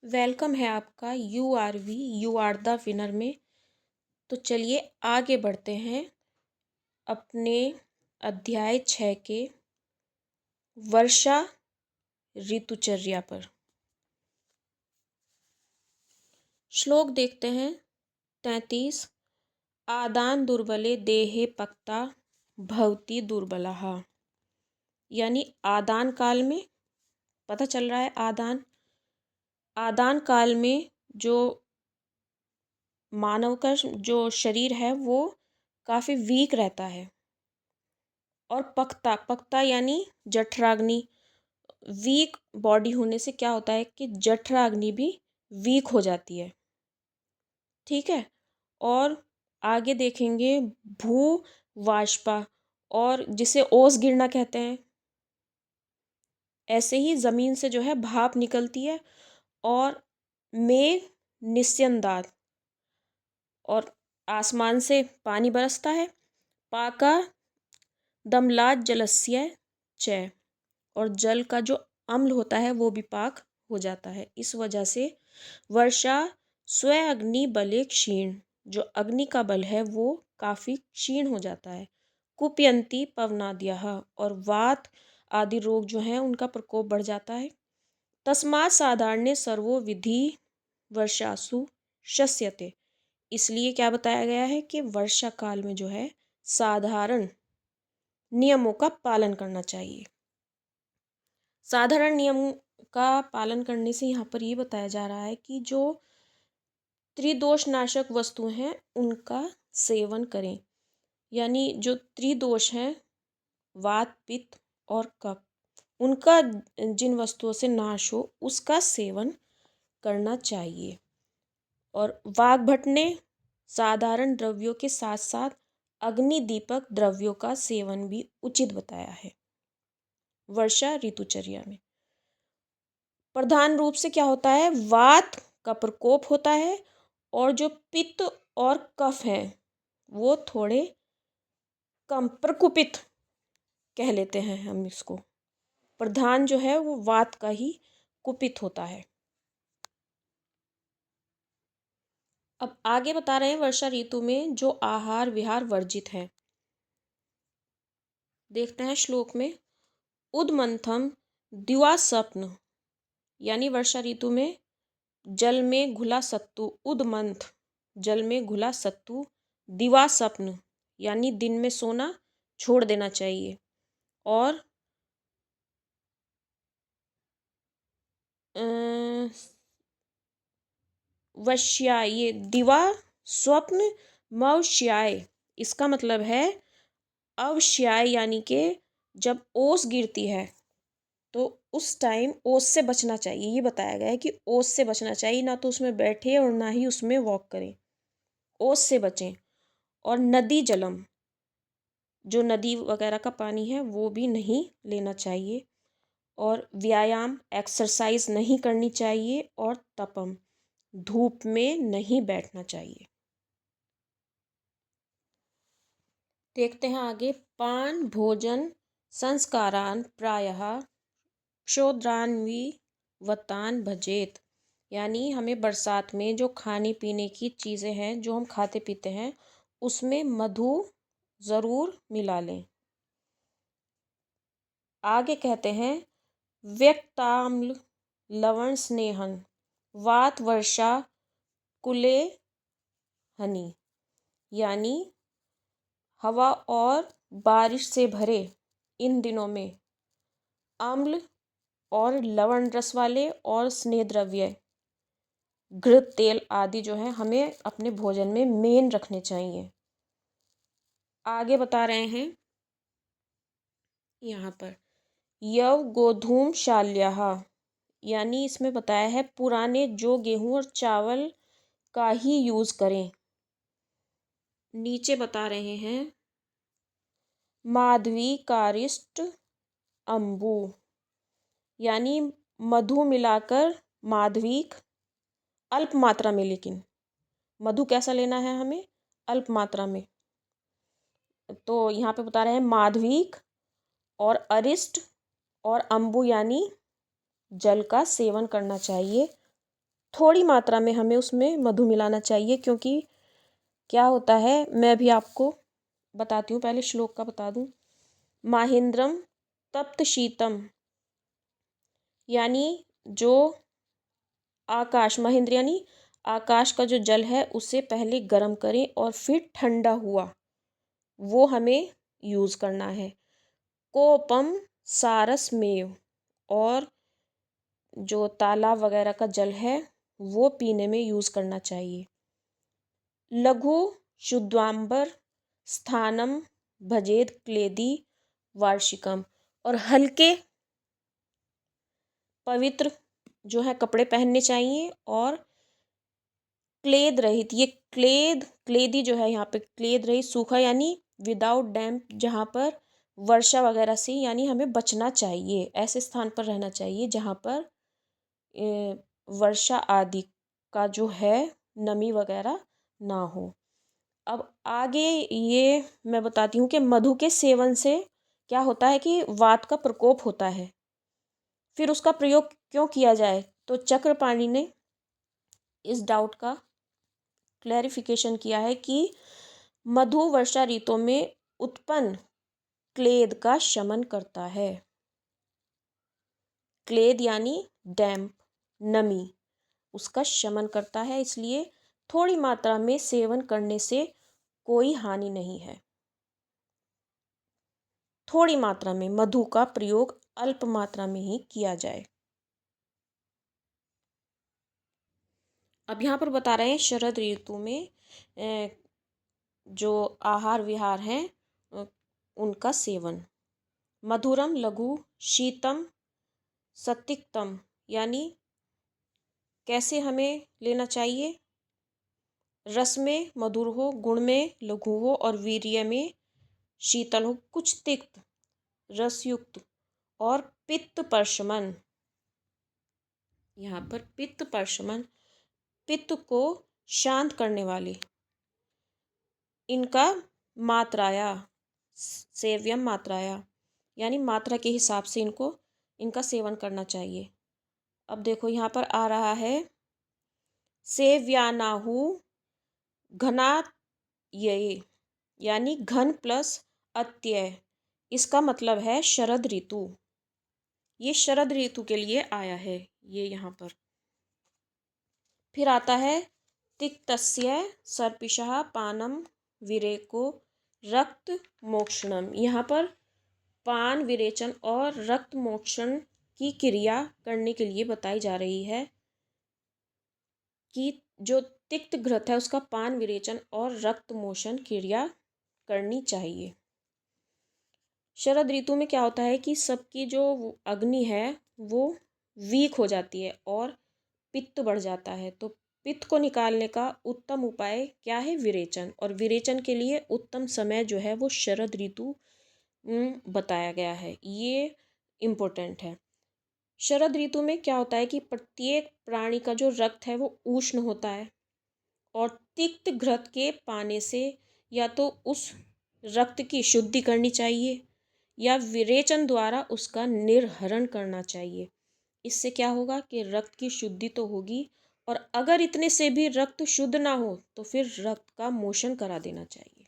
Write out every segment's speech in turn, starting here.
Welcome है आपका you are the winner में। तो चलिए आगे बढ़ते हैं अपने अध्याय 6 के वर्षा ऋतुचर्या पर। श्लोक देखते हैं 33। आदान दुर्बले देहे पक्ता भवति दुर्बलः। यानी आदान काल में पता चल रहा है आदान काल में जो मानव का जो शरीर है वो काफ़ी वीक रहता है। और पक्ता यानी जठराग्नि। वीक बॉडी होने से क्या होता है कि जठराग्नि भी वीक हो जाती है। ठीक है। और आगे देखेंगे भू वाष्पा, और जिसे ओस गिरना कहते हैं। ऐसे ही ज़मीन से जो है भाप निकलती है। और मेघ निस्यंदात, और आसमान से पानी बरसता है। पाका दमलात जलस्य च, और जल का जो अम्ल होता है वो भी पाक हो जाता है। इस वजह से वर्षा स्व अग्नि बले क्षीण, जो अग्नि का बल है वो काफ़ी क्षीण हो जाता है। कुप्यंती पवनाद्यः, और वात आदि रोग जो हैं उनका प्रकोप बढ़ जाता है। तस्मात् साधारणे सर्वो विधि वर्षासु शस्यते, इसलिए क्या बताया गया है कि वर्षा काल में जो है साधारण नियमों का पालन करना चाहिए। साधारण नियम का पालन करने से यहाँ पर ये बताया जा रहा है कि जो त्रिदोषनाशक वस्तु हैं उनका सेवन करें। यानी जो त्रिदोष हैं वात पित्त और कफ, उनका जिन वस्तुओं से नाश हो उसका सेवन करना चाहिए। और वाग्भट ने साधारण द्रव्यों के साथ साथ अग्नि दीपक द्रव्यों का सेवन भी उचित बताया है वर्षा ऋतुचर्या में। प्रधान रूप से क्या होता है, वात का प्रकोप होता है, और जो पित्त और कफ है वो थोड़े कम प्रकुपित कह लेते हैं हम इसको। प्रधान जो है वो वात का ही कुपित होता है। अब आगे बता रहे हैं वर्षा ऋतु में जो आहार विहार वर्जित है। देखते हैं श्लोक में उद्मंथम द्विवासप्न, यानी वर्षा ऋतु में जल में घुला सत्तू, उद्मंथ जल में घुला सत्तू, दिवास्वप्न यानी दिन में सोना छोड़ देना चाहिए। और वश्याय, ये दिवा स्वप्न मवश्याय, इसका मतलब है अवश्याय, यानी कि जब ओस गिरती है तो उस टाइम ओस से बचना चाहिए। ये बताया गया है कि ओस से बचना चाहिए, ना तो उसमें बैठे और ना ही उसमें वॉक करें, ओस से बचें। और नदी जलम, जो नदी वगैरह का पानी है वो भी नहीं लेना चाहिए। और व्यायाम एक्सरसाइज नहीं करनी चाहिए। और तपम, धूप में नहीं बैठना चाहिए। देखते हैं आगे। पान भोजन संस्कारान प्रायः क्षोद्रान्विवतान भजेत, यानी हमें बरसात में जो खाने पीने की चीज़ें हैं जो हम खाते पीते हैं उसमें मधु ज़रूर मिला लें। आगे कहते हैं व्यक्ताम्ल लवण स्नेहन वात वर्षा कुले हनी, यानी हवा और बारिश से भरे इन दिनों में अम्ल और लवण रस वाले और स्नेह द्रव्य घृत तेल आदि जो है हमें अपने भोजन में मेन रखने चाहिए। आगे बता रहे हैं यहाँ पर यव गोधूम शाल्याः, यानी इसमें बताया है पुराने जो गेहूँ और चावल का ही यूज़ करें। नीचे बता रहे हैं माधवी कारिष्ट अम्बू, यानी मधु मिलाकर माधविक अल्प मात्रा में, लेकिन मधु कैसा लेना है हमें, अल्प मात्रा में। तो यहाँ पे बता रहे हैं माधविक और अरिष्ट और अम्बु यानी जल का सेवन करना चाहिए थोड़ी मात्रा में हमें उसमें मधु मिलाना चाहिए, क्योंकि क्या होता है मैं भी आपको बताती हूँ। पहले श्लोक का बता दूँ। माहेंद्रम तप्त शीतम, यानी जो आकाश, महेंद्र यानी आकाश का जो जल है उसे पहले गर्म करें और फिर ठंडा हुआ वो हमें यूज़ करना है। कोपम सारसमेव, और जो तालाब वगैरह का जल है वो पीने में यूज़ करना चाहिए। लघु शुद्धांबर स्थानम भजेद क्लेदी वार्षिकम, और हल्के पवित्र जो है कपड़े पहनने चाहिए, और क्लेद रहित, ये क्लेदी जो है यहाँ पे क्लेद रहित सूखा यानी विदाउट डैम्प, जहाँ पर वर्षा वगैरह से यानी हमें बचना चाहिए। ऐसे स्थान पर रहना चाहिए जहाँ पर वर्षा आदि का जो है नमी वगैरह ना हो। अब आगे ये मैं बताती हूँ कि मधु के सेवन से क्या होता है कि वात का प्रकोप होता है। फिर उसका प्रयोग क्यों किया जाए, तो चक्रपाणि ने इस डाउट का क्लैरिफिकेशन किया है कि मधु वर्षा ऋतु में उत्पन्न क्लेद का शमन करता है। क्लेद यानी डैम्प, नमी, उसका शमन करता है, इसलिए थोड़ी मात्रा में सेवन करने से कोई हानि नहीं है। थोड़ी मात्रा में मधु का प्रयोग अल्प मात्रा में ही किया जाए। अब यहाँ पर बता रहे हैं शरद ऋतु में जो आहार विहार हैं उनका सेवन। मधुरम लघु शीतम सत्तिक्तम, यानी कैसे हमें लेना चाहिए। रस में मधुर हो, गुण में लघु हो और वीर्य में शीतल हो, कुछ तिक्त रसयुक्त, और पित्त परशमन, यहाँ पर पित्त परशमन, पित्त को शांत करने वाले, इनका मात्राया सेव्यम मात्राया, यानी मात्रा के हिसाब से इनका सेवन करना चाहिए। अब देखो यहाँ पर आ रहा है सेव्यानाहु घनात, ये यानी घन प्लस अत्यय, इसका मतलब है शरद ऋतु। ये शरद ऋतु के लिए आया है ये यहाँ पर। फिर आता है तिक्तस्य सर्पिषः पानम विरेको रक्त मोक्षणम, यहाँ पर पान विरेचन और रक्त मोक्षण की क्रिया करने के लिए बताई जा रही है कि जो तिक्त घृत है उसका पान विरेचन और रक्त मोक्षण क्रिया करनी चाहिए। शरद ऋतु में क्या होता है कि सबकी जो अग्नि है वो वीक हो जाती है और पित्त बढ़ जाता है। तो पित्त को निकालने का उत्तम उपाय क्या है, विरेचन, और विरेचन के लिए उत्तम समय जो है वो शरद ऋतु बताया गया है। ये इम्पोर्टेंट है। शरद ऋतु में क्या होता है कि प्रत्येक प्राणी का जो रक्त है वो उष्ण होता है, और तिक्त घृत के पाने से या तो उस रक्त की शुद्धि करनी चाहिए या विरेचन द्वारा उसका निर्हरण करना चाहिए। इससे क्या होगा कि रक्त की शुद्धि तो होगी, और अगर इतने से भी रक्त शुद्ध ना हो तो फिर रक्त का मोशन करा देना चाहिए,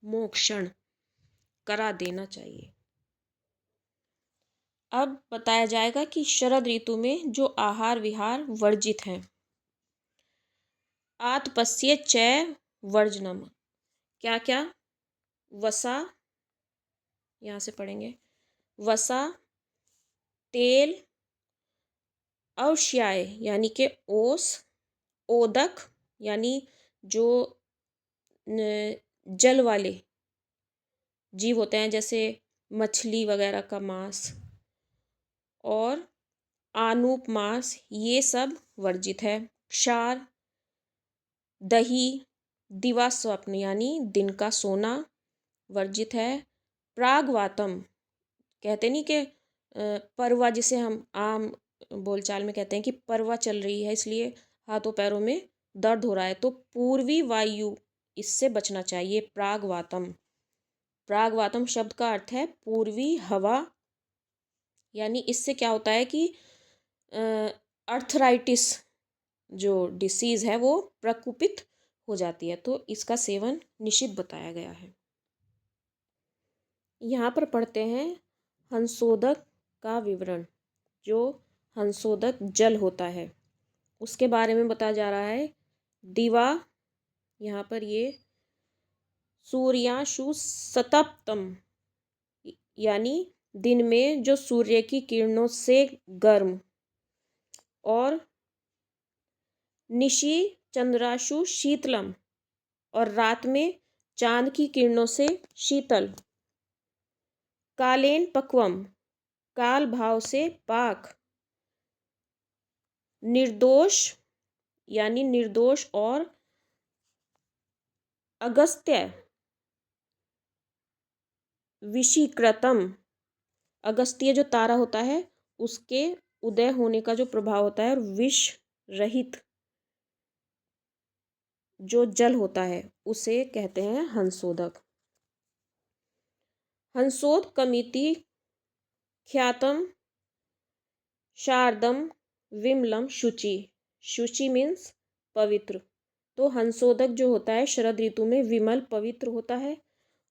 मोक्षण करा देना चाहिए। अब बताया जाएगा कि शरद ऋतु में जो आहार विहार वर्जित हैं। आतपस्य च वर्जनम, क्या क्या, वसा, यहाँ से पढ़ेंगे, वसा, तेल, अवश्याय यानी कि ओस, ओदक यानी जो जल वाले जीव होते हैं जैसे मछली वगैरह का मांस, और आनूप मांस, ये सब वर्जित है। क्षार, दही, दिवा स्वप्न यानी दिन का सोना वर्जित है। प्रागवातम, कहते नहीं कि परवा, जिसे हम आम बोलचाल में कहते हैं कि परवा चल रही है इसलिए हाथों पैरों में दर्द हो रहा है, तो पूर्वी वायु, इससे बचना चाहिए। प्रागवातम, प्रागवातम शब्द का अर्थ है पूर्वी हवा, यानी इससे क्या होता है कि अर्थराइटिस जो डिसीज़ है वो प्रकोपित हो जाती है, तो इसका सेवन निषिद्ध बताया गया है। यहाँ पर पढ़ते हैं हंसोदक का विवरण। जो हंसोदक जल होता है उसके बारे में बताया जा रहा है। दिवा, यहाँ पर ये सूर्याशु सतप्तम, यानी दिन में जो सूर्य की किरणों से गर्म, और निशी चंद्राशु शीतलम, और रात में चांद की किरणों से शीतल। कालेन पक्वम, काल भाव से पाक। निर्दोष, यानी निर्दोष और अगस्त्य विषीकृतम, अगस्त्य जो तारा होता है उसके उदय होने का जो प्रभाव होता है, और विष रहित जो जल होता है उसे कहते हैं हंसोदक। हंसोद कमिति ख्यातम शारदम विमलम शुचि। शुचि मीन्स पवित्र। तो हंसोदक जो होता है शरद ऋतु में विमल पवित्र होता है,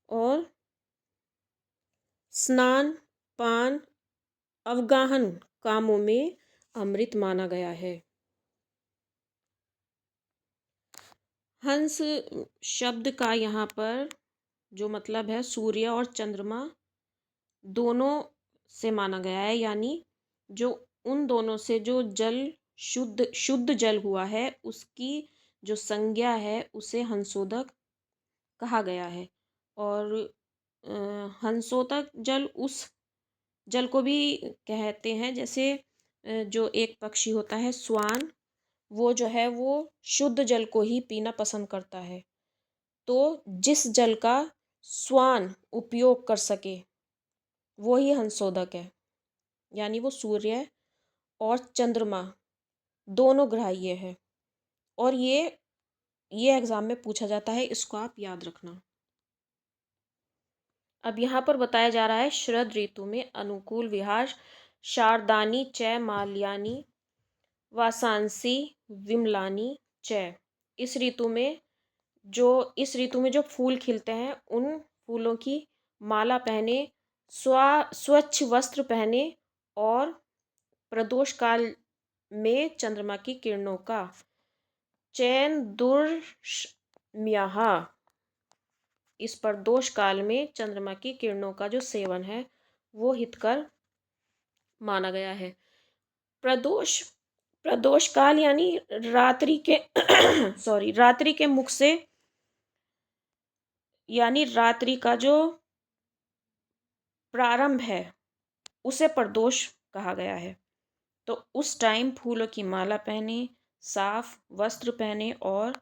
और स्नान, पान, अवगाहन कामों में अमृत माना गया है। हंस शब्द का यहाँ पर जो मतलब है सूर्य और चंद्रमा दोनों से माना गया है, यानी जो उन दोनों से जो जल शुद्ध जल हुआ है उसकी जो संज्ञा है उसे हंसोदक कहा गया है। और हंसोदक जल उस जल को भी कहते हैं, जैसे जो एक पक्षी होता है स्वान, वो जो है वो शुद्ध जल को ही पीना पसंद करता है। तो जिस जल का स्वान उपयोग कर सके वो ही हंसोदक है, यानी वो सूर्य और चंद्रमा दोनों ग्राह्य है। और ये एग्जाम में पूछा जाता है, इसको आप याद रखना। अब यहाँ पर बताया जा रहा है शरद ऋतु में अनुकूल विहार शारदानी च माल्यानी वासांसी विमलानी च। इस ऋतु में जो फूल खिलते हैं उन फूलों की माला पहने, स्वच्छ वस्त्र पहने, और प्रदोष काल में चंद्रमा की किरणों का चैन दुर्म्याह, इस प्रदोष काल में चंद्रमा की किरणों का जो सेवन है वो हितकर माना गया है। प्रदोष काल यानी रात्रि के रात्रि के मुख से, यानी रात्रि का जो प्रारंभ है उसे प्रदोष कहा गया है। तो उस टाइम फूलों की माला पहने, साफ वस्त्र पहने, और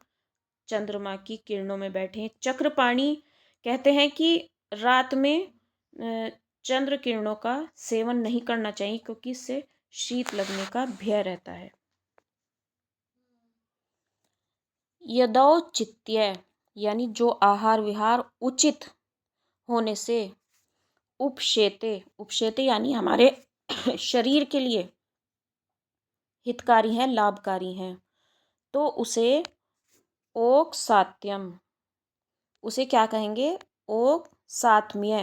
चंद्रमा की किरणों में बैठे। चक्रपाणी कहते हैं कि रात में चंद्र किरणों का सेवन नहीं करना चाहिए, क्योंकि इससे शीत लगने का भय रहता है। यदौचित्य, यानी जो आहार विहार उचित होने से, उपशेते यानी हमारे शरीर के लिए हितकारी हैं, लाभकारी हैं, तो उसे ओक सात्यम, उसे क्या कहेंगे, ओक सात्म्य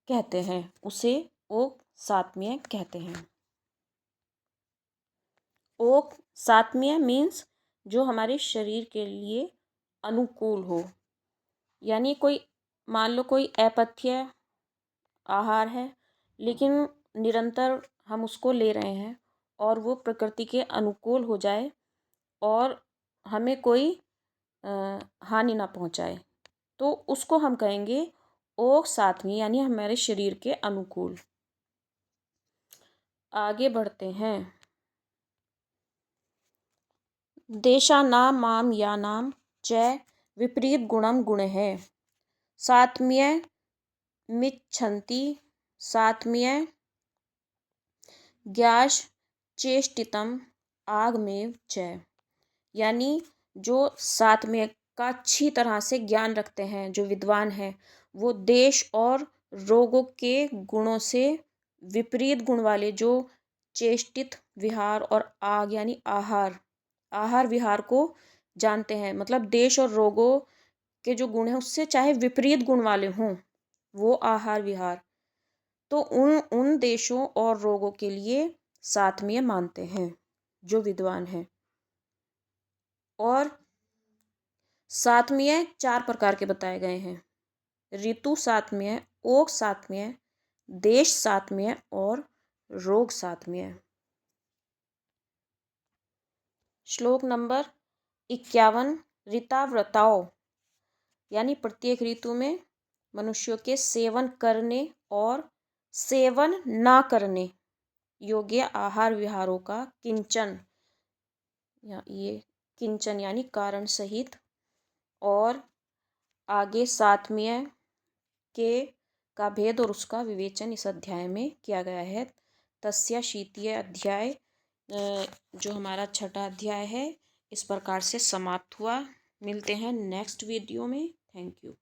कहते हैं, उसे ओक सात्म्य कहते हैं। ओक सात्म्य मीन्स जो हमारे शरीर के लिए अनुकूल हो, यानी कोई मान लो कोई अपथ्य आहार है लेकिन निरंतर हम उसको ले रहे हैं और वो प्रकृति के अनुकूल हो जाए और हमें कोई हानि ना पहुंचाए, तो उसको हम कहेंगे ओक सात्मी, यानी हमारे शरीर के अनुकूल। आगे बढ़ते हैं। देशानाम माम यानाम च विपरीत गुणम गुण है। सात्म्य मिच्छन्ति सात्म्य ज्ञास चेष्टितम आगमेव च, यानी जो सात्म्य का अच्छी तरह से ज्ञान रखते हैं, जो विद्वान हैं, वो देश और रोगों के गुणों से विपरीत गुण वाले जो चेष्टित विहार और आग यानी आहार, आहार विहार को जानते हैं। मतलब देश और रोगों के जो गुण हैं उससे चाहे विपरीत गुण वाले हों, वो आहार विहार, तो उन उन देशों और रोगों के लिए सातवीं मानते हैं जो विद्वान हैं। और सातवीं 4 प्रकार के बताए गए हैं। ऋतु सातवीं, ओक सातवीं, देश सातवीं और रोग सातवीं। श्लोक नंबर 51। ऋताव्रताओ यानी प्रत्येक ऋतु में मनुष्यों के सेवन करने और सेवन ना करने योग्य आहार विहारों का किंचन, ये किंचन यानी कारण सहित। और आगे सातवीं के का भेद और उसका विवेचन इस अध्याय में किया गया है। तस्य शीतीय अध्याय जो हमारा छठा अध्याय है इस प्रकार से समाप्त हुआ। मिलते हैं नेक्स्ट वीडियो में। Thank you.